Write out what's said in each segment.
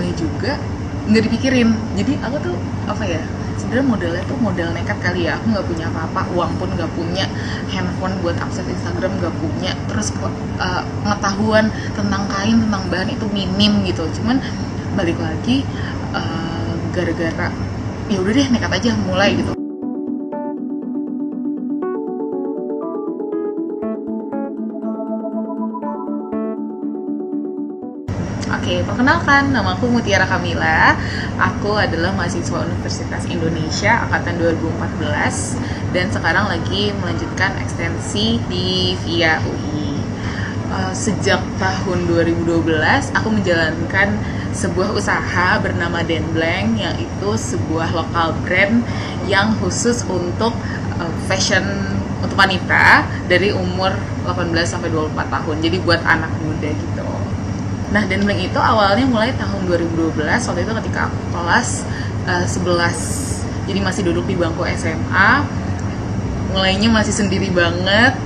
modalnya juga nggak dipikirin. Jadi aku tuh apa ya, sebenarnya modalnya tuh modal nekat kali ya. Aku nggak punya apa-apa, uang pun nggak punya, handphone buat akses Instagram nggak punya, terus pengetahuan tentang kain, tentang bahan itu minim gitu. Cuman balik lagi gara-gara ya udah deh nekat aja mulai gitu. Oke, perkenalkan, nama aku Mutiara Kamila. Aku adalah mahasiswa Universitas Indonesia angkatan 2014 dan sekarang lagi melanjutkan ekstensi di VIA UI. Sejak tahun 2012 aku menjalankan sebuah usaha bernama Denblank, yang itu sebuah lokal brand yang khusus untuk fashion untuk wanita dari umur 18 sampai 24 tahun. Jadi buat anak muda gitu. Nah, Denblank itu awalnya mulai tahun 2012, waktu itu ketika aku kelas 11. Jadi masih duduk di bangku SMA. Mulainya masih sendiri banget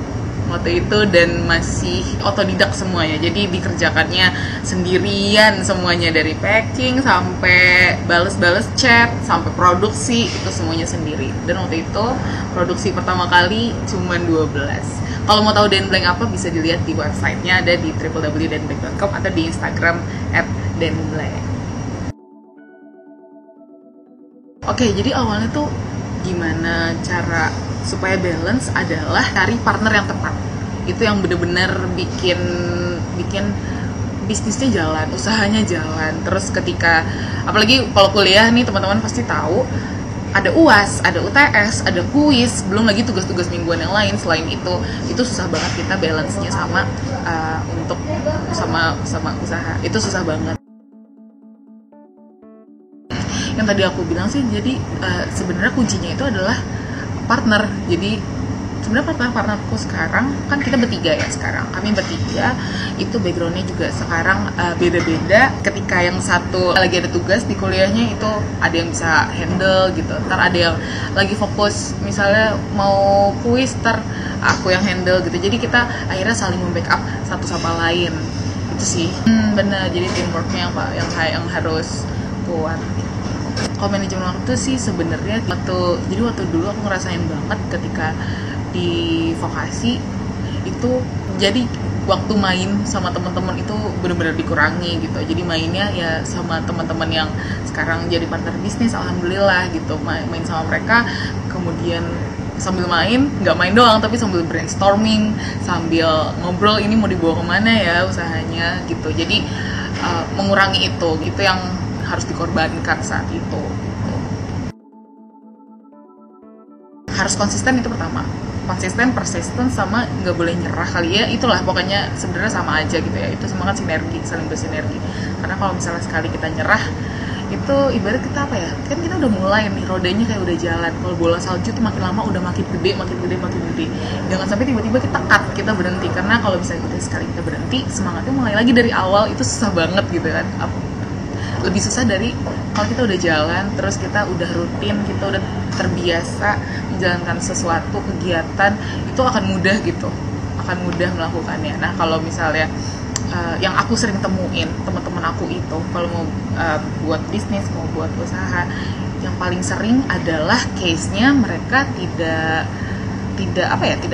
waktu itu dan masih otodidak semuanya. Jadi dikerjakannya sendirian semuanya, dari packing sampai bales-bales chat sampai produksi itu semuanya sendiri. Dan waktu itu produksi pertama kali cuman 12. Kalau mau tahu Denblank apa bisa dilihat di websitenya, ada di www.denblank.com atau di Instagram @denblank. Oke, jadi awalnya tuh gimana cara supaya balance adalah cari partner yang tepat. Itu yang bener-bener bikin bisnisnya jalan, usahanya jalan. Terus ketika, apalagi kalau kuliah nih, teman-teman pasti tahu ada UAS, ada UTS, ada kuis, belum lagi tugas-tugas mingguan yang lain. Selain itu susah banget kita balance-nya sama usaha. Itu susah banget. Yang tadi aku bilang sih, jadi sebenarnya kuncinya itu adalah partner. Jadi sebenarnya partnerku sekarang kan kita bertiga ya sekarang. Kami bertiga itu backgroundnya juga sekarang beda-beda. Ketika yang satu lagi ada tugas di kuliahnya itu ada yang bisa handle gitu. Ntar ada yang lagi fokus misalnya mau kuis, ntar aku yang handle gitu. Jadi kita akhirnya saling membackup satu sama lain. Itu sih. Bener. Jadi teamworknya yang harus kuat. Kalau manajemen waktu sih sebenarnya waktu dulu aku ngerasain banget ketika di vokasi itu, jadi waktu main sama teman-teman itu benar-benar dikurangi gitu. Jadi mainnya ya sama teman-teman yang sekarang jadi partner bisnis, alhamdulillah gitu, main sama mereka. Kemudian sambil main, nggak main doang tapi sambil brainstorming, sambil ngobrol ini mau dibawa kemana ya usahanya gitu. Jadi mengurangi itu yang harus dikorbankan saat itu. Harus konsisten, itu pertama. Konsisten, persisten, sama nggak boleh nyerah kali ya. Itulah pokoknya sebenarnya sama aja gitu ya. Itu semua kan sinergi, saling bersinergi. Karena kalau misalnya sekali kita nyerah, itu ibarat kita apa ya? Kan kita udah mulai nih, rodanya kayak udah jalan. Kalau bola salju tuh makin lama udah makin gede. Jangan sampai tiba-tiba kita berhenti. Karena kalau misalnya sekali kita berhenti, semangatnya mulai lagi dari awal itu susah banget gitu kan. Lebih susah dari kalau kita udah jalan, terus kita udah rutin, kita udah terbiasa menjalankan sesuatu kegiatan, itu akan mudah gitu, akan mudah melakukannya. Nah, kalau misalnya yang aku sering temuin teman-teman aku itu kalau mau buat bisnis, mau buat usaha, yang paling sering adalah case-nya mereka tidak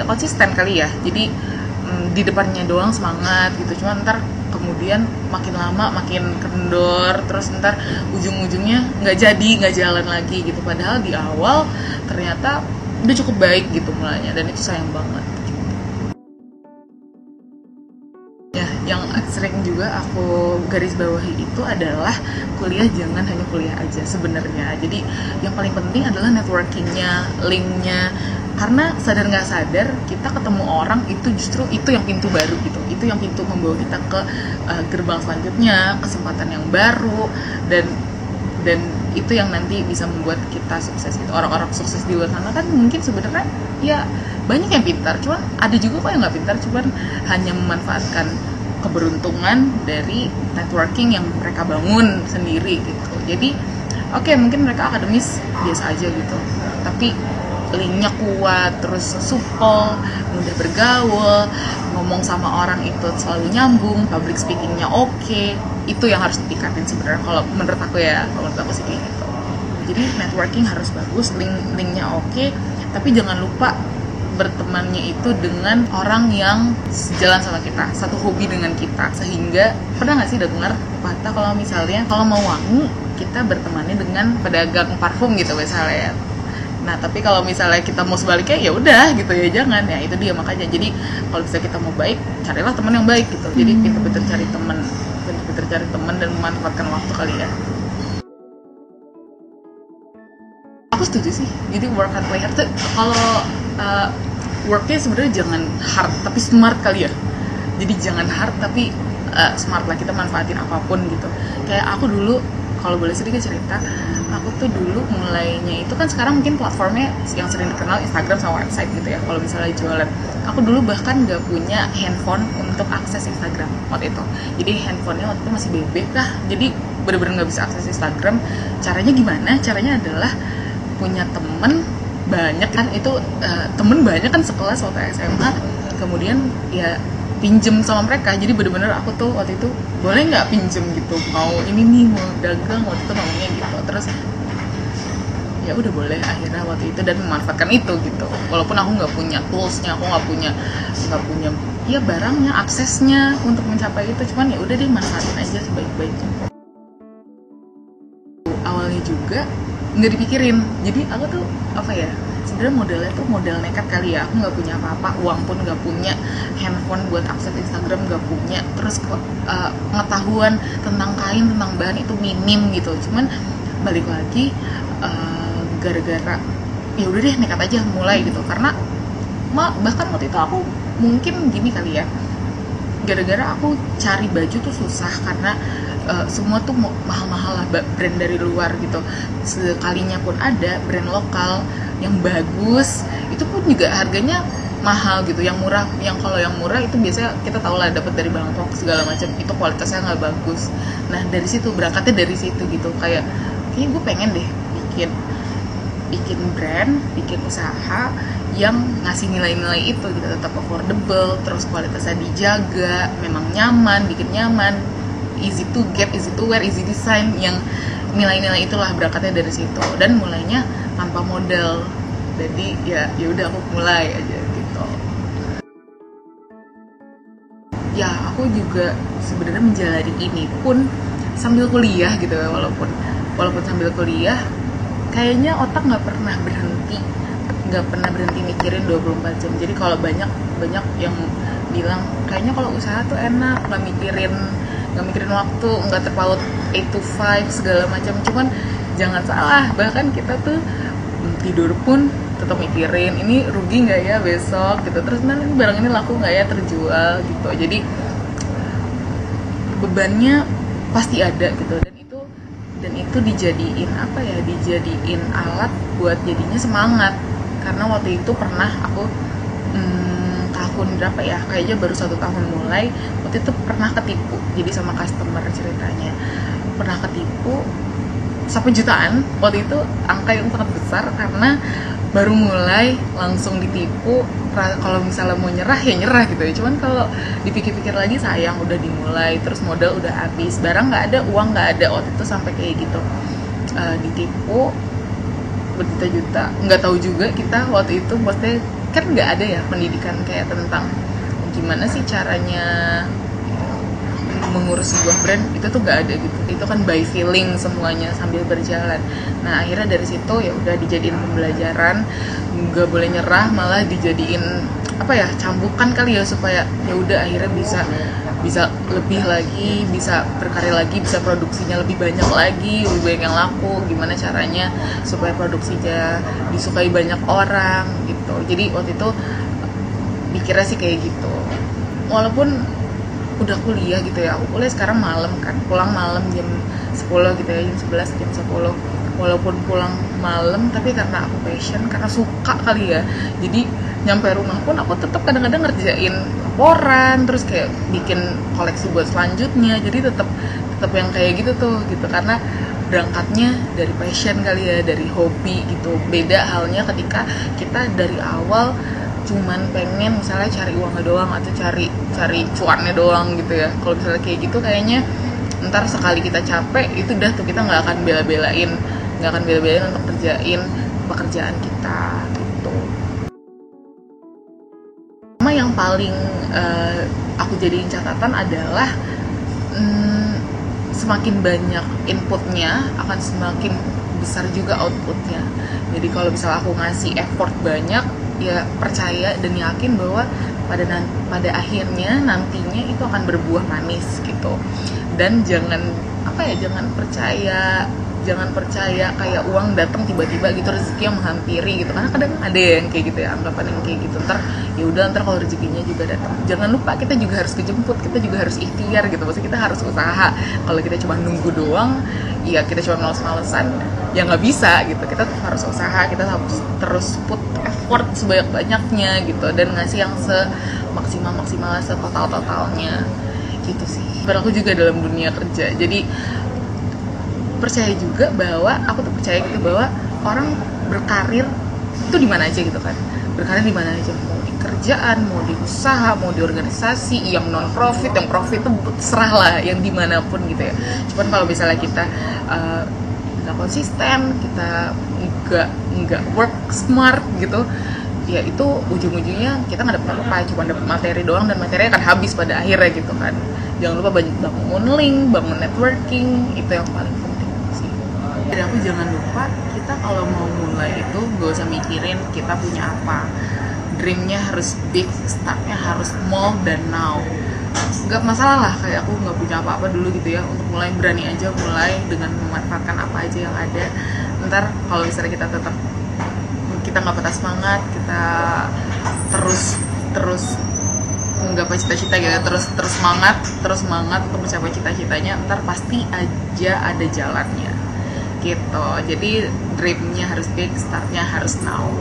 konsisten kali ya. Jadi di depannya doang semangat gitu, cuma ntar kemudian makin lama makin kendor, terus ntar ujung-ujungnya nggak jalan lagi gitu. Padahal di awal ternyata udah cukup baik gitu mulanya, dan itu sayang banget. Ya, yang sering juga aku garis bawahi itu adalah kuliah jangan hanya kuliah aja sebenarnya. Jadi yang paling penting adalah networkingnya, linknya. Karena sadar nggak sadar kita ketemu orang itu justru itu yang pintu baru gitu, itu yang pintu membawa kita ke gerbang selanjutnya, kesempatan yang baru, dan itu yang nanti bisa membuat kita sukses gitu. Orang-orang sukses di luar sana kan mungkin sebenarnya ya banyak yang pintar, cuman ada juga kok yang nggak pintar, cuman hanya memanfaatkan keberuntungan dari networking yang mereka bangun sendiri gitu. Jadi oke, mungkin mereka akademis biasa aja gitu, tapi linknya kuat, terus supel, mudah bergaul, ngomong sama orang itu selalu nyambung, public speakingnya oke. itu yang harus ditingkatin sebenarnya kalau menurut aku ya, kalau menurut aku sih kayak gitu. Jadi networking harus bagus, linknya oke, tapi jangan lupa bertemannya itu dengan orang yang sejalan sama kita, satu hobi dengan kita. Sehingga pernah nggak sih dengar kata kalau misalnya kalau mau wangi kita bertemannya dengan pedagang parfum gitu misalnya. Nah tapi kalau misalnya kita mau sebaliknya ya udah gitu ya, jangan ya, itu dia. Makanya jadi kalau bisa kita mau baik, carilah teman yang baik gitu. Jadi pinter-pinter cari teman dan memanfaatkan waktu kali ya. Aku setuju sih. Jadi work hard play hard tuh kalau worknya sebenarnya jangan hard tapi smart kali ya. Jadi jangan hard tapi smart lah, kita manfaatin apapun gitu. Kayak aku dulu, kalau boleh sedikit cerita, aku tuh dulu mulainya itu kan sekarang mungkin platformnya yang sering dikenal Instagram sama website gitu ya. Kalau misalnya jualan, aku dulu bahkan nggak punya handphone untuk akses Instagram waktu itu. Jadi handphonenya waktu itu masih bebek lah. Jadi bener-bener nggak bisa akses Instagram. Caranya gimana? Caranya adalah punya temen banyak kan, itu temen banyak kan sekelas waktu SMA, kemudian ya pinjem sama mereka. Jadi bener-bener aku tuh waktu itu boleh nggak pinjem gitu, mau ini nih mau dagang waktu itu ngomongnya gitu. Terus ya udah boleh akhirnya waktu itu, dan memanfaatkan itu gitu. Walaupun aku nggak punya toolsnya, aku nggak punya ya barangnya, aksesnya untuk mencapai itu, cuman ya udah deh manfaatin aja sebaik-baiknya. Awalnya juga nggak dipikirin, jadi aku tuh apa ya, sebenarnya modelnya tuh modal nekat kali ya. Aku nggak punya apa-apa, uang pun nggak punya, handphone buat akses Instagram nggak punya, terus pengetahuan tentang kain, tentang bahan itu minim gitu. Cuman balik lagi gara-gara ya udah deh nekat aja mulai gitu. Karena bahkan waktu itu aku mungkin gini kali ya, gara-gara aku cari baju tuh susah karena semua tuh mahal-mahal lah, brand dari luar gitu. Sekalinya pun ada brand lokal yang bagus, itu pun juga harganya mahal gitu. Yang murah, kalau yang murah itu biasanya kita tahu lah dapat dari Bangkok segala macam, itu kualitasnya nggak bagus. Nah dari situ berangkatnya, dari situ gitu. Kayaknya gue pengen deh bikin brand, bikin usaha yang ngasih nilai-nilai itu gitu, tetap affordable, terus kualitasnya dijaga, memang nyaman, bikin nyaman, easy to get, easy to wear, easy design, yang nilai-nilai itulah berangkatnya dari situ. Dan mulainya tanpa modal, jadi ya udah aku mulai aja gitu. Ya aku juga sebenarnya menjalani ini pun sambil kuliah gitu ya, walaupun sambil kuliah kayaknya otak nggak pernah berhenti mikirin 24 jam. Jadi kalau banyak yang bilang kayaknya kalau usaha tuh enak, nggak mikirin waktu, nggak terpaut 8 to 5 segala macam. Cuman jangan salah, bahkan kita tuh tidur pun tetap mikirin ini rugi nggak ya besok gitu, terus nanti barang ini laku nggak ya, terjual gitu. Jadi bebannya pasti ada gitu, dan itu dijadiin alat buat jadinya semangat. Karena waktu itu pernah aku tahun berapa ya, kayaknya baru 1 tahun mulai, waktu itu pernah ketipu. Jadi sama customer ceritanya, pernah ketipu sampai jutaan. Waktu itu angka yang sangat besar karena baru mulai langsung ditipu. Kalau misalnya mau nyerah ya nyerah gitu ya. Cuman kalau dipikir-pikir lagi sayang, udah dimulai, terus modal udah habis, barang nggak ada, uang nggak ada. Waktu itu sampai kayak gitu, ditipu berjuta-juta. Nggak tahu juga kita waktu itu, maksudnya kan nggak ada ya pendidikan kayak tentang gimana sih caranya mengurus sebuah brand, itu tuh nggak ada gitu. Itu kan by feeling semuanya sambil berjalan. Nah akhirnya dari situ ya udah dijadiin pembelajaran, nggak boleh nyerah, malah dijadiin cambukan kali ya, supaya ya udah akhirnya bisa lebih lagi, bisa berkarya lagi, bisa produksinya lebih banyak lagi, lebih banyak yang laku. Gimana caranya supaya produksinya disukai banyak orang gitu. Jadi waktu itu mikirnya sih kayak gitu. Walaupun udah kuliah gitu ya, aku kuliah sekarang malam kan, pulang malam jam 10 gitu ya, jam 11, jam 10. Walaupun pulang malam, tapi karena aku passion, karena suka kali ya, jadi nyampe rumah pun aku tetap kadang-kadang ngerjain laporan, terus kayak bikin koleksi buat selanjutnya. Jadi tetap yang kayak gitu tuh gitu, karena berangkatnya dari passion kali ya, dari hobi gitu. Beda halnya ketika kita dari awal cuman pengen misalnya cari uangnya doang atau cari cuannya doang gitu ya. Kalau misalnya kayak gitu kayaknya Ntar sekali kita capek itu udah tuh kita nggak akan bela-belain untuk kerjain pekerjaan kita gitu. Sama yang paling aku jadiin catatan adalah semakin banyak inputnya akan semakin besar juga outputnya. Jadi kalau misalnya aku ngasih effort banyak, ya percaya dan yakin bahwa pada akhirnya nantinya itu akan berbuah manis gitu. Dan jangan percaya kayak uang datang tiba-tiba gitu, rezeki yang menghampiri gitu, karena kadang ada yang kayak gitu ya, anggapan yang kayak gitu, ntar kalau rezekinya juga datang. Jangan lupa kita juga harus kejemput, kita juga harus ikhtiar gitu, maksudnya kita harus usaha. Kalau kita cuma nunggu doang, ya kita cuma males-malesan, ya nggak bisa gitu. Kita harus usaha, kita harus terus put effort sebanyak-banyaknya gitu, dan ngasih yang semaksimal setotal-totalnya gitu sih. Berlaku juga dalam dunia kerja. Jadi percaya juga bahwa orang berkarir itu di mana aja gitu kan, berkarir di mana aja, mau di kerjaan, mau di usaha, mau di organisasi, yang non profit, yang profit itu serah lah, yang dimanapun gitu ya. Cuman kalau misalnya kita nggak konsisten, kita nggak work smart gitu, ya itu ujung-ujungnya kita nggak dapat apa-apa, cuma dapat materi doang, dan materinya akan habis pada akhirnya gitu kan. Jangan lupa bangun link, bangun networking, itu yang paling penting sih. Jadi aku jangan lupa, kita kalau mau mulai itu gak usah mikirin kita punya apa. Dreamnya harus big, startnya harus small dan now. Gak masalah lah kayak aku gak punya apa-apa dulu gitu ya, untuk mulai berani aja mulai dengan memanfaatkan apa aja yang ada. Ntar kalau misalnya kita nggak patah semangat, kita terus menggapai cita-cita gitu, terus semangat untuk mencapai cita-citanya, ntar pasti aja ada jalannya gitu. Jadi dreamnya harus big, startnya harus now.